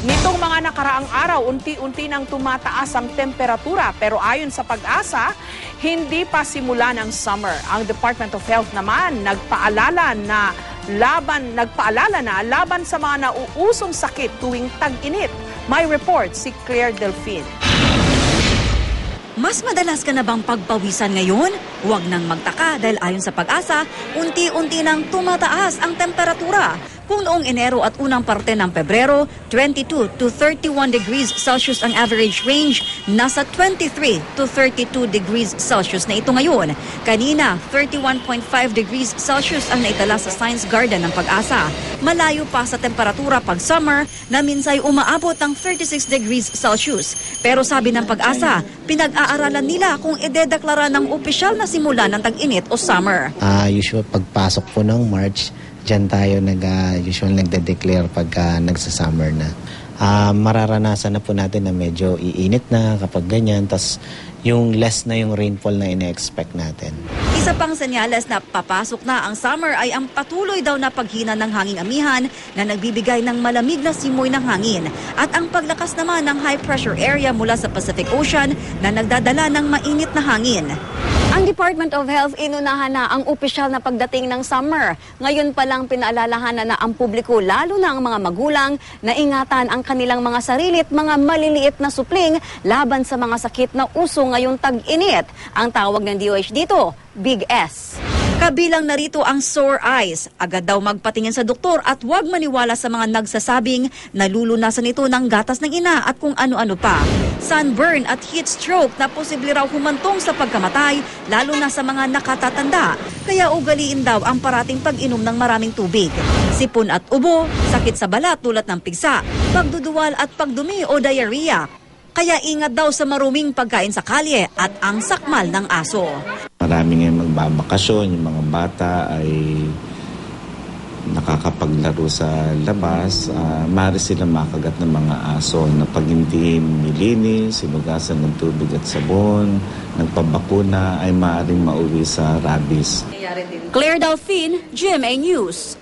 Nitong mga nakaraang araw, unti-unti nang tumataas ang temperatura pero ayon sa Pag-asa, hindi pa simula ng summer. Ang Department of Health naman nagpaalala na laban sa mga nauusong sakit tuwing tag-init. May report si Claire Delfin. Mas madalas ka na bang pagpawisan ngayon? Huwag nang magtaka dahil ayon sa Pag-asa, unti-unti nang tumataas ang temperatura. Kung noong Enero at unang parte ng Pebrero, 22 to 31 degrees Celsius ang average range, nasa 23 to 32 degrees Celsius na ito ngayon. Kanina, 31.5 degrees Celsius ang naitala sa Science Garden ng Pag-asa. Malayo pa sa temperatura pag summer na minsay umaabot ng 36 degrees Celsius. Pero sabi ng Pag-asa, pinag-aaralan nila kung idedeklara ng opisyal na simula ng tag-init o summer. Usual pagpasok po ng March, dyan tayo usual nagde-declare pagka nagsa-summer na. Mararanasan na po natin na medyo iinit na kapag ganyan, tas yung less na yung rainfall na ine-expect natin. Isa pang senyales na papasok na ang summer ay ang patuloy daw na paghina ng hanging amihan na nagbibigay ng malamig na simoy ng hangin at ang paglakas naman ng high pressure area mula sa Pacific Ocean na nagdadala ng mainit na hangin. Ang Department of Health inunahan na ang opisyal na pagdating ng summer. Ngayon pa lang pinaalalahanan na ang publiko, lalo na ang mga magulang, na ingatan ang kanilang mga sarili at mga maliliit na supling laban sa mga sakit na uso ngayong tag-init. Ang tawag ng DOH dito, Big S. Kabilang narito ang sore eyes. Agad daw magpatingin sa doktor at huwag maniwala sa mga nagsasabing nalulunasan ito ng gatas ng ina at kung ano-ano pa. Sunburn at heat stroke na posible raw humantong sa pagkamatay, lalo na sa mga nakatatanda. Kaya ugaliin daw ang parating pag-inom ng maraming tubig. Sipon at ubo, sakit sa balat tulad ng pigsa, pagduduwal at pagdumi o diarrhea. Kaya ingat daw sa maruming pagkain sa kalye at ang sakmal ng aso. Marami ngayon magbabakasyon, yung mga bata ay nakakapaglaro sa labas. Maaari sila makagat ng mga aso na pag hindi nilinis, sinugasan ng tubig at sabon, nagpabakuna ay maaaring mauwi sa rabies. Claire Delfin, GMA News.